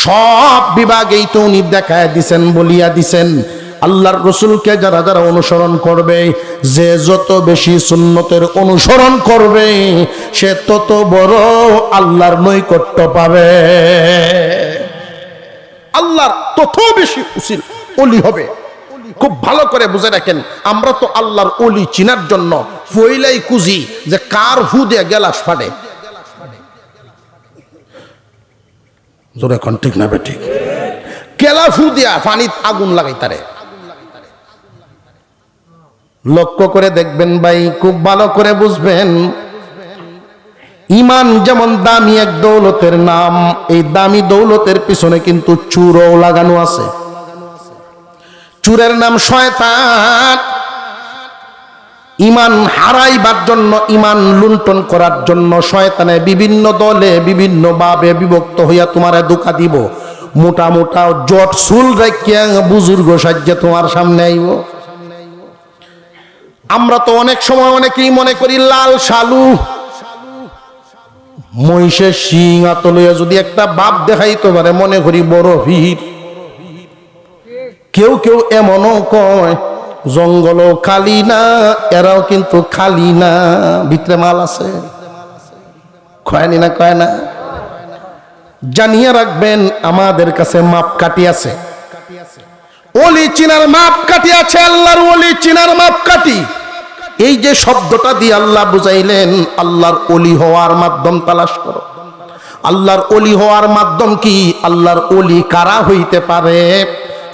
সব বিভাগেই তো উনি দেখায় দিছেন, বলিয়া দিছেন। আল্লাহর রসুলকে যারা যারা অনুসরণ করবে, যে যত বেশি সুন্নতের অনুসরণ করবে, সে তত বড় আল্লাহর নৈকট্য পাবে, আল্লাহর তত বেশি উসিল ওলি হবে। খুব ভালো করে বুঝে রাখেন, আমরা তো আল্লাহর ওলি চিনার জন্য পয়লাই খুঁজি যে কার ফু দিয়ে গেলাস ফাটে। জোরে কোন ঠিক না বেঠিক? কেলা ফু দিয়া পানিত আগুন লাগাই তারে। লক্ষ্য করে দেখবেন ভাই, খুব ভালো করে বুঝবেন। ইমান যেমন দামি এক দৌলতের নাম, এই দামি দৌলতের পিছনে কিন্তু চুরও লাগানো আছে। চুরের নাম শয়তান। ইমান হারাইবার জন্য, ইমান লুণ্ঠন করার জন্য শয়তানে বিভিন্ন দলে বিভিন্ন ভাবে বিভক্ত হইয়া তোমারে ধোঁকা দিব। মোটা মোটা জট চুল রাখিয়া বুজুর্গ সাজ্যে তোমার সামনে আইব। আমরা তো অনেক সময় অনেকেই মনে করি লাল শালু, মহিষের শিং আতলইয়া যদি একটা বাপ দেখাইতে পারে মনে করি বড় ভিড়। কেউ কেউ এমনও কয় জঙ্গলও খালি না, এরাও কিন্তু খালি না, ভিতরে মাল আছে। কয়নি না? কয় না? জানিয়ে রাখবেন, আমাদের কাছে মাপকাঠি আছে। ওলি চিনার মাপকাঠি আছে, আল্লাহর ওলি চিনার মাপকাঠি। এই যে শব্দটা দিয়ে আল্লাহ বুঝাইলেন, আল্লাহর ওলি হওয়ার মাধ্যম তালাশ করো। আল্লাহর ওলি হওয়ার মাধ্যম কি? আল্লাহর ওলি কারা হইতে পারে,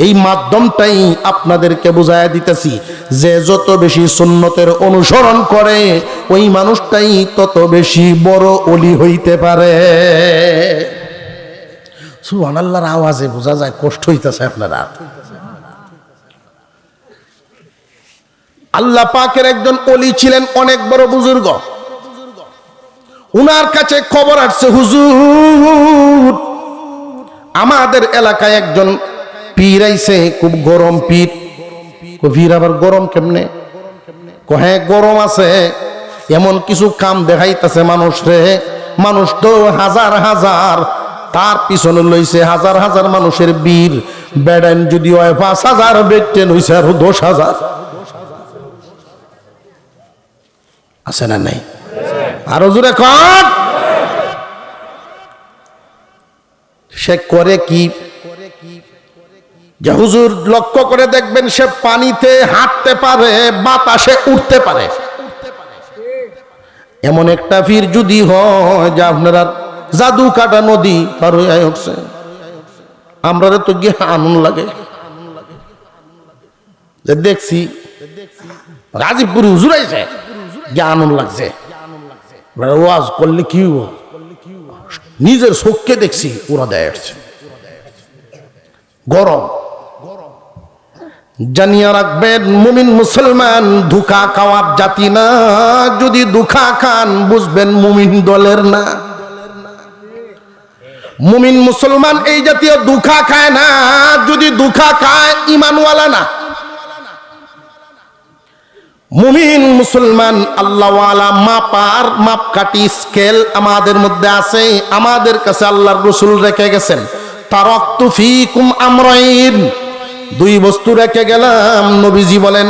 এই মাধ্যমটাই আপনাদেরকে বুঝাইয়া দিতেছি। যে যত বেশি সুন্নতের অনুসরণ করে, ওই মানুষটাই তত বেশি বড় ওলি হইতে পারে। সুবহানাল্লাহর আওয়াজে বোঝা যায় কষ্ট হইতেছে আপনারা। আল্লাহ পাকের একজন ওলি ছিলেন, অনেক বড় বুজুর্গ। উনার কাছে খবর আসছে, হুজুর আমাদের এলাকায় একজন পীর আইছে, খুব গরম পীর। পীর আবার গরম কেমনে? হ্যাঁ গরম আছে, এমন কিছু কাম দেখাইতেছে মানুষ রে। মানুষ তো হাজার হাজার, তার পিছনে লইছে হাজার হাজার মানুষের বীর। বেড়ান যদি হয় ৫,০০০, বেটেন হইছে আরো ১০,০০০। আছে না নাই? আরো জোরে কর। সে করে কি? যে হুজুর লক্ষ্য করে দেখবেন, সে পানিতে হাঁটতে পারে, বাতাসে উঠতে পারে। এমন একটা পীর যদি হয় যে আপনারা জাদু কাটা নদী পার হয়ে উঠছে, আমরা তো গিয়ে আনন্দ লাগে। যে দেখছি গাজীপুর হুজুর আইছে, গিয়ে আনন্দ লাগছে। ওয়াজ করলে কি নিজের চোখকে দেখছি ওরা দেয় আসছে গরম। জানিয়ে রাখবেন, মুমিন মুসলমান ধোঁকা খাওয়ার জাতি না। যদি ধোঁকা খান বুঝবেন মুমিন দলের না। মুমিন মুসলমান এই জাতীয় ধোঁকা খায় না। যদি ধোঁকা খায় ঈমানওয়ালা না। মুমিন মুসলমান আল্লাহওয়ালা। মাপার মাপকাঠি স্কেল আমাদের মধ্যে আছে, আমাদের কাছে আল্লাহর রাসূল রেখে গেছেন। তারাকতু ফীকুম আমরাইন, দুই বস্তু রেখে গেলাম। নবীজি বলেন,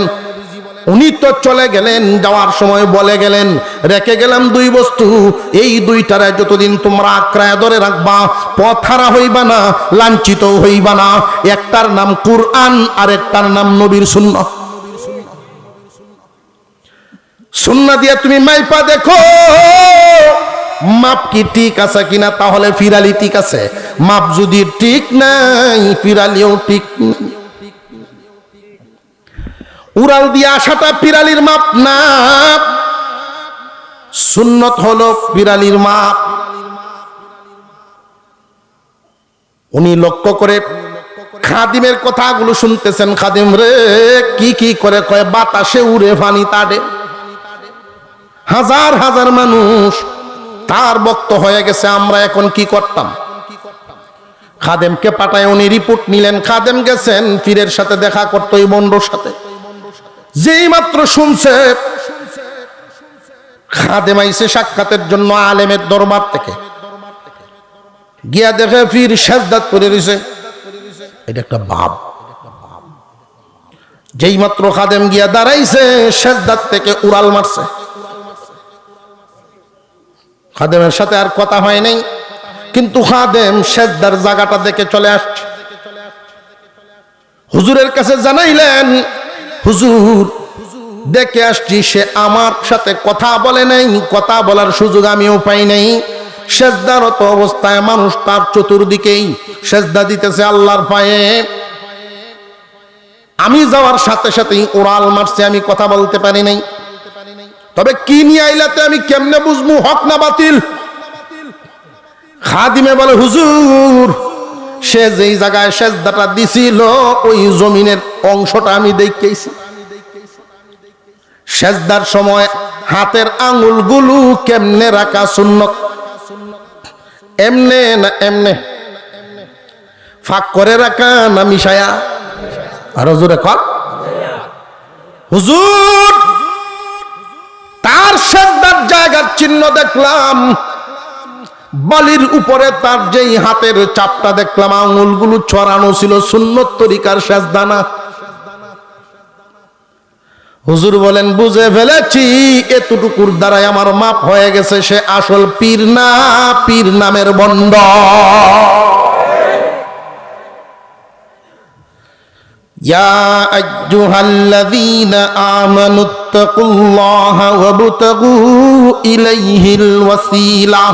উনি তো চলে গেলেন, যাওয়ার সময় বলে গেলেন রেখে গেলাম দুই বস্তু, এই দুইটারে যতদিন তোমরা আঁকড়ায় ধরে রাখবা পথ হারা হইবা না, লাঞ্ছিত হইবা না। একটার নাম কুরআন আর একটার নাম নবীর সুন্নাহ। সুন্নাহ দিয়ে তুমি মাইপা দেখো মাপ কি ঠিক আছে কিনা, তাহলে ফিরালি ঠিক আছে। মাপ যদি ঠিক নাই, ফিরালিও ঠিক নাই। উড়াল দিয়ে আসাটা পিরালির মাপ না, সুন্নত হলো পিরালির মাপ। উনি লক্ষ্য করে খাদিমের কথাগুলো শুনতেছেন। খাদিম রে কি কি করে কয়, বাতাসে উড়ে পানি তাড়ে। হাজার হাজার মানুষ তার ভক্ত হয়ে গেছে, আমরা এখন কি করতাম? খাদেমকে পাঠায় উনি রিপোর্ট নিলেন। খাদেম গেছেন পীরের সাথে দেখা করতো, এই বন্ডর সাথে। যেই মাত্র শুনছে খাদেম আইছে সাক্ষাতের জন্য আলেমের দরবার থেকে, গিয়া দেখে পীর সাজদাত করে রয়েছে। এটা একটা ভাব। যেই মাত্র খাদেম গিয়া দাঁড়াইছে, সাজদাত থেকে উড়াল মারছে। খাদেমের সাথে আর কথা হয় নাই, কিন্তু খাদেম সাজদার জায়গাটা দেখে চলে আসছে। হুজুরের কাছে জানাইলেন, হুজুর দেখে আসছি সে আমার সাথে কথা বলে নাই, কথা বলার সুযোগ আমিও পাই নাই। সেজদারত অবস্থায় মানুষ তার চতুর্দিকেই সেজদা দিতেছে আল্লাহর পায়ে। আমি যাওয়ার সাথে সাথেই উড়াল মারছে, আমি কথা বলতে পারি নাই। তবে কি নিয়ে আইলাতে আমি কেমনে বুঝবো হক না বাতিল? খাদিমে বলে, হুজুর সে যেই জায়গায় সেজদাটা দিছিল ওই জমিনের অংশটা আমি দেখেছি। সেজদার সময় হাতের আঙ্গুলগুলো কেমনে রাখা সুন্নত, এমনে না এমনে, ফাঁক করে রাখা না মিশায়া? আর হুজুরে কর, হুজুর তার সেজদার জায়গার চিহ্ন দেখলাম, বালির উপরে তার যেই হাতের চাপটা দেখলাম, আঙ্গুলগুলো ছড়ানো ছিল, সুন্নত তরিকার সেজদা না। হুজুর বলেন, বুঝে ফেলেছি, এতটুকুর দ্বারাই আমার মাপ হয়ে গেছে। সে আসল পীর না, পীর নামের বন্ড। ইয়া আইয়ুহাল্লাযীনা আমানুত্তাকুল্লাহা ওয়াবতাগু ইলাইহিল ওয়াসিলা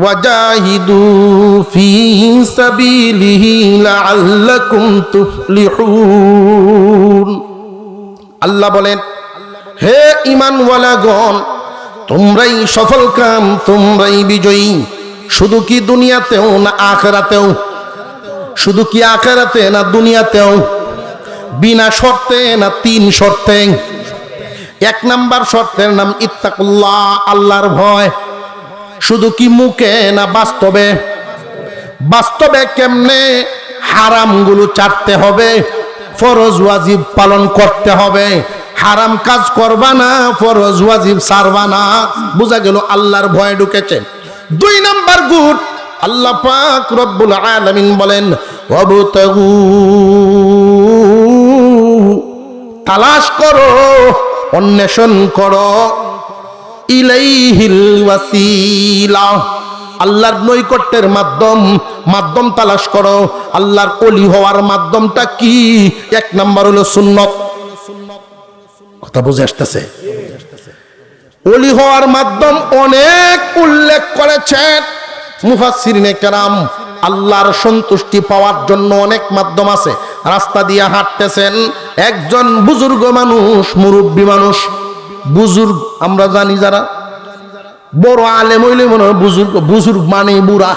ওয়াজাহিদু ফী সাবিলিহি লাআল্লাকুম তুফলিহুন। আল্লাহ বলেন, হে ঈমানওয়ালাগণ, তোমরাই সফল কাম, তোমরাই বিজয়ী। শুধু কি দুনিয়াতেও না আখিরাতেও? শুধু কি আখিরাতে না দুনিয়াতেও? বিনা শর্তে না তিন শর্তে? এক নাম্বার শর্তের নাম ইত্তাকুল্লাহ, আল্লাহর ভয়। শুধু কি মুখে না বাস্তবে? বাস্তবে কেমনে? হারামগুলো ছাড়তে হবে, ফরজ ওয়াজিব পালন করতে হবে। হারাম কাজ করবা না, ফরজ ওয়াজিব ছাড়বা না। বোঝা গেল আল্লাহর ভয় ঢুকেছে। দুই নাম্বার গুণ, আল্লাহ পাক রব্বুল আলামিন বলেন, ওয়াবতাগু, তালাশ করো, অন্বেষণ করো, ইলাইহিল ওয়াসিলা, আল্লাহর নৈকট্যের মাধ্যম তালাশ করো। আল্লাহর ওলি হওয়ার মাধ্যমটা কি? এক নাম্বার হলো সুন্নত। কথা বুঝে আসতেছে? ওলি হওয়ার মাধ্যম অনেক উল্লেখ করেছেন মুফাসসিরিনে কেরাম। আল্লাহর সন্তুষ্টি পাওয়ার জন্য অনেক মাধ্যম আছে। রাস্তা দিয়ে হাঁটতেছেন, একজন বুজুর্গ মানুষ, মুরব্বী মানুষ, বুজুর্গ আমরা জানি যারা বড় আলেম হইলে মনে হয় বুজুর্গ, বুজুর্গ মানে বুড়া।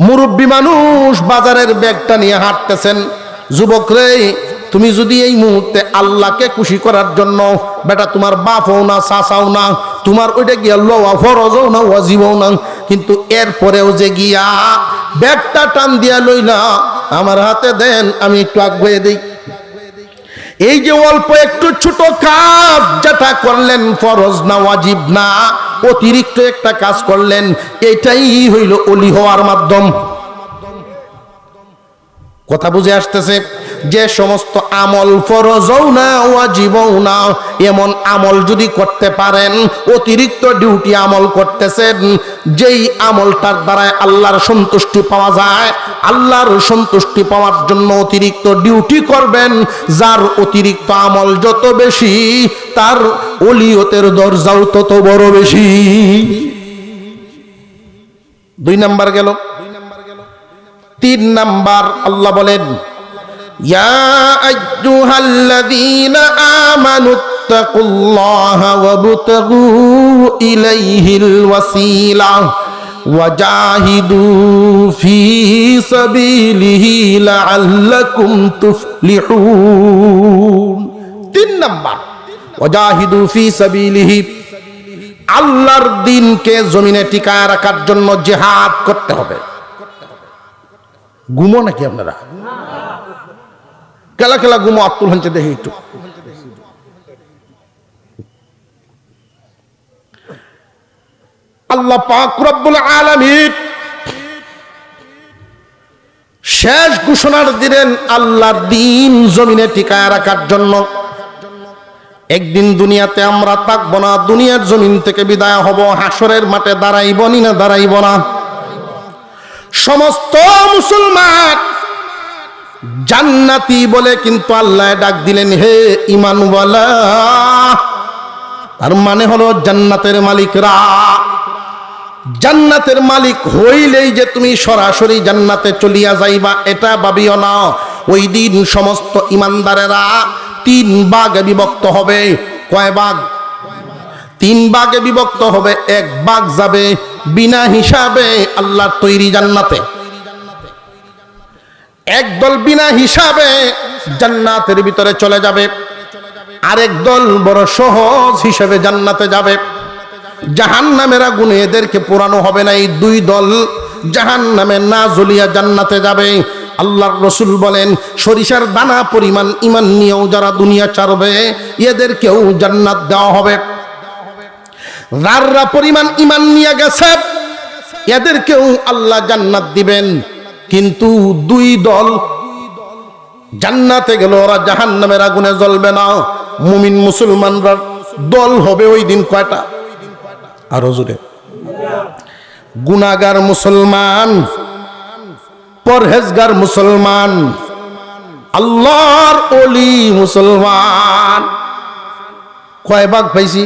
মুরব্বী মানুষ বাজারের ব্যাগটা নিয়ে হাঁটতেছেন। যুবক রে, তুমি যদি এই মুহূর্তে আল্লাহকে খুশি করার জন্য, বেটা তোমার বাপও না, চাচাও না, তোমার ওইটা গিয়া লওয়া ফরজও না, ওয়াজিবও না, কিন্তু এরপরেও যে গিয়া ব্যাগটা টান দিয়া লইলা, আমার হাতে দেন, আমি একটু আগুয়ে দেই। এই যে অল্প একটু ছোট কাজ যেটা করলেন, ফরজ না, ওয়াজিব না, অতিরিক্ত একটা কাজ করলেন, এটাই হইল ওলি হওয়ার মাধ্যম। কথা বুঝে আসতেছে? যে সমস্ত আমল ফরজও না ওয়াজিবও না এমন আমল যদি করতে পারেন, অতিরিক্ত ডিউটি আমল করতেছেন, যেই আমলটার দ্বারা আল্লাহর সন্তুষ্টি পাওয়া যায়, আল্লাহর সন্তুষ্টি পাওয়ার জন্য অতিরিক্ত ডিউটি করবেন, যার অতিরিক্ত আমল যত বেশি তার ওলিয়তের দরজাও তত বড় বেশি। 2 নাম্বার গেল। 3 নাম্বার আল্লাহ বলেন, ইয়া আইয়ুহাল্লাযীনা আমানুত্তাকুল্লাহা ওয়াবতাগু ইলাইহিল ওয়াসিলা ওয়াজাহিদু ফি সাবিলিহি লাআল্লাকুম তুফলিহুন। 3 নাম্বার, ওয়াজাহিদু ফি সাবিলিহি, আল্লাহর দ্বীনকে জমিনে টিকায় রাখার জন্য জিহাদ করতে হবে। ঘুমো নাকি আপনারা? কেলা কেলা ঘুমো? আব্দুল হচ্ছে দেখি একটু। আল্লাহ পাক রব্বুল আলামিন শেষ ঘোষণার দিলেন আল্লাহর দ্বীন জমিনে টিকায় রাখার জন্য। একদিন দুনিয়াতে আমরা থাকবো না, দুনিয়ার জমিন থেকে বিদায় হব, হাসরের মাঠে দাঁড়াইব না দাঁড়াইব না? সমস্ত মুসলমান জান্নাতি বলে কিন্তু আল্লাহ ডাক দিলেন, হে ঈমানওয়ালা। তার মানে হলো জান্নাতের মালিকরা। জান্নাতের মালিক হইলেই যে তুমি সরাসরি জান্নাতে চলিয়া যাইবা এটা ভাবিও না। ওই দিন সমস্ত ঈমানদারেরা 3 ভাগে বিভক্ত হবে। কয় ভাগ? 3 ভাগে বিভক্ত হবে। 1 ভাগ যাবে বিনা হিসাবে আল্লাহর তৈরি জান্নাতে, একদল বিনা হিসাবে জান্নাতের ভিতরে চলে যাবে, আরেক দল বড় সহজ হিসাবে জান্নাতে যাবে। জাহান্নামের আগুনে এদেরকে পোড়ানো হবে না। এই 2 দল জাহান্নামে না জ্বলিয়া জান্নাতে যাবে। আল্লাহর রাসূল বলেন, সরিষার দানা পরিমাণ ঈমান নিয়েও যারা দুনিয়া ছাড়বে এদেরকেও জান্নাত দেওয়া হবে। রাররা পরিমাণ ঈমান নিয়ে গেছে এদেরকেও আল্লাহ জান্নাত দিবেন। কিন্তু 2 দল জান্নাতে গেল, ওরা জাহান্নামের আগুনে জ্বলবে না। মুমিন মুসলমানরা দল হবে ওই দিন কয়টা? আরো জোরে। গুনাহগার মুসলমান, পরহেজগার মুসলমান, আল্লাহর ওলি মুসলমান। কয় ভাগ পাইছি?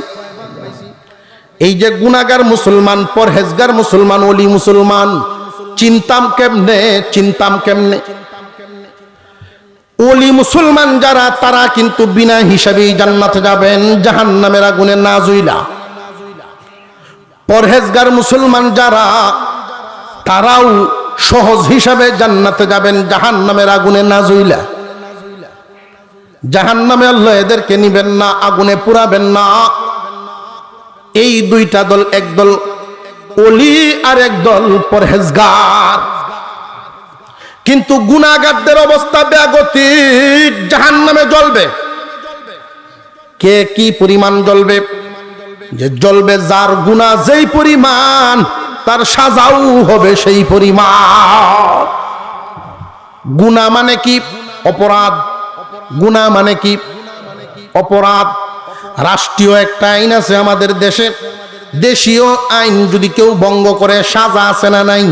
এই যে গুনাহগার মুসলমান, পরহেজগার মুসলমান, ওলি মুসলমান, চিন্তাম কেমনে? ওলি মুসলমান যারা তারা কিন্তু বিনা হিসাবেই জান্নাতে যাবেন, জাহান্নামের আগুনে না জ্বলা। পরহেজগার মুসলমান যারা তারাও সহজ হিসাবে জান্নাতে যাবেন, জাহান্নামের আগুনে না জ্বলা। জাহান্নামে আল্লাহ এদেরকে নিবেন না, আগুনে পুরাবেন না। এই 2টা দল, এক দল ওলি আর এক দল পরহেজগার। কিন্তু গুনাহগারদের অবস্থা ব্যাগতিক, জাহান্নামে জ্বলবে। কে কি পরিমাণ জ্বলবে? যে জ্বলবে যার গুনাহ যেই পরিমাণ তার সাজাও হবে সেই পরিমাণ। গুনাহ মানে কি? অপরাধ। গুনাহ মানে কি? অপরাধ। রাষ্ট্রীয় একটা আইন আছে আমাদের দেশে, দেশীয় আইন যদি কেউ ভঙ্গ করে সাজা আছে না নাই?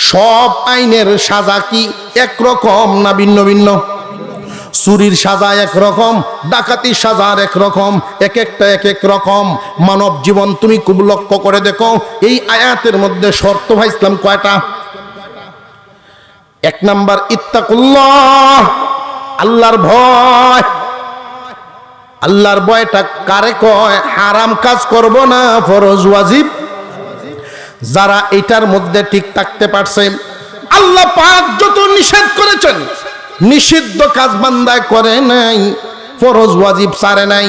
সব আইনের সাজা কি একরকম না ভিন্ন ভিন্ন? চুরির সাজা একরকম, ডাকাতির সাজা একরকম, এক একটা এক এক রকম। মানব জীবন তুমি খুব লক্ষ্য করে দেখো, এই আয়াতের মধ্যে শর্ত ভাইছিলাম কয়টা? 1 নাম্বার ইত্তাকুল্লাহ, আল্লাহর ভয়। আল্লাহর ভয়টা কারে কয়? হারাম কাজ করব না, ফরজ ওয়াজিব। যারা এটার মধ্যে ঠিক থাকতে পারছে, আল্লাহ পাক যত নিষেধ করেছেন নিষিদ্ধ কাজ বান্দায় করে নাই, ফরজ ওয়াজিব ছাড়ে নাই,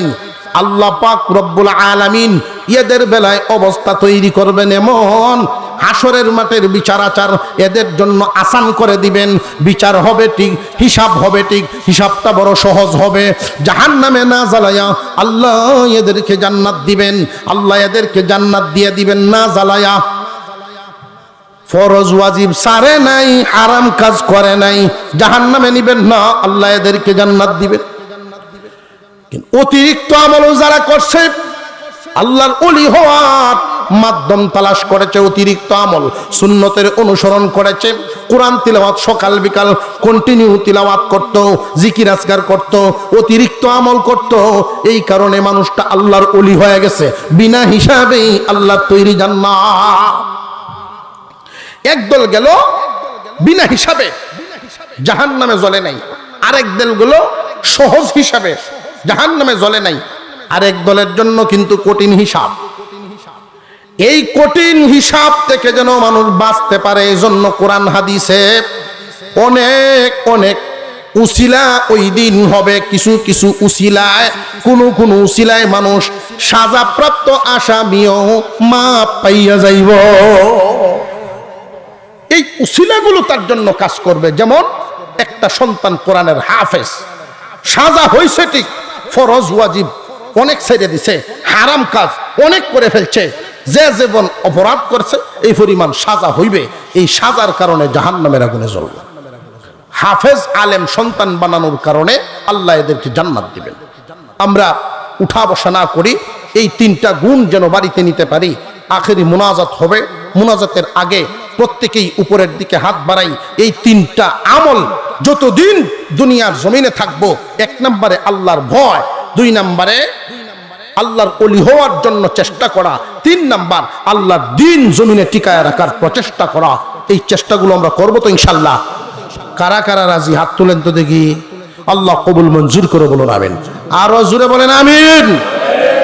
আল্লাহ পাক রব্বুল আলামিন এদের বেলায় অবস্থা তৈরি করবেন এমন, হাসরের মাঠের বিচার আচার এদের জন্য আসান করে দিবেন। বিচার হবে ঠিক, হিসাব হবে ঠিক, হিসাবটা বড় সহজ হবে। জাহান্নামে না জ্বালায়া আল্লাহ এদেরকে জান্নাত দিবেন, আল্লাহ এদেরকে জান্নাত দিয়ে দিবেন না জ্বালায়া। ফরজ ওয়াজিব সারে নাই, হারাম কাজ করে নাই, জাহান্নামে নিবেন না, আল্লাহ এদেরকে জান্নাত দিবেন। কিন্তু অতিরিক্ত আমল যারা করছে, আল্লাহর ওলি হওয়ার মাধ্যম তালাশ করেছে, অতিরিক্ত আমল সুন্নতের অনুসরণ করেছে, কোরআন তিলাওয়াত সকাল বিকাল কন্টিনিউ তিলাওয়াত করত, জিকির আজকার করত, অতিরিক্ত আমল করত, এই কারণে মানুষটা আল্লাহর ওলি হয়ে গেছে, বিনা হিসাবেই আল্লাহর তৈরি জান্নাত। একদল গেল বিনা হিসাবে, জাহান্নামে জ্বলে নাই। আরেক দল গুলো সহজ হিসাবে, জাহান্নামে জ্বলে নাই। আরেক দলের জন্য কিন্তু কঠিন হিসাব। এই কঠিন হিসাব থেকে যেন মানুষ বাঁচতে পারে, এই জন্য কোরআন হাদিসে অনেক অনেক উসিলা ওই দিন হবে। কিছু কিছু উসিলায়, কোন উসিলায় মানুষ সাজাপ্রাপ্ত আসামিও মাপ পাইয়া যাইব। এই উসিলাগুলো তার জন্য কাজ করবে। যেমন একটা সন্তান কোরআনের হাফেজ, সাজা হয়েছে ঠিক, ফরজ ওয়াজিব অনেক ছেড়ে দিছে, হারাম কাজ অনেক করে ফেলছে, যে জীবন অপরাধ করছে এই পরিমাণ সাজা হইবে, এই সাজার কারণে জাহান্নামের আগুনে জ্বলবে। হাফেজ আলেম সন্তান বানানোর কারণে আল্লাহ এদেরকে জান্নাত দিবেন। আমরা উঠা বসা না করি, এই তিনটা গুণ যেন বাড়িতে নিতে পারি। আখেরি মুনাজাত হবে, মুনাজাতের আগে প্রত্যেকেই উপরের দিকে হাত বাড়াই। এই তিনটা আমল যতদিন দুনিয়ার জমিনে থাকবো, 1 নম্বরে আল্লাহর ভয়, 2 নম্বরে আল্লাহর ওলি হওয়ার জন্য চেষ্টা করা, 3 নাম্বার আল্লাহর দ্বীন জমিনে টিকায় রাখার প্রচেষ্টা করা। এই চেষ্টাগুলো আমরা করবো তো ইনশাল্লাহ। কারা কারা রাজি হাত তুলেন তো দেখি। আল্লাহ কবুল মঞ্জুর করে বলুন আমিন। আরো জোরে বলেন আমিন।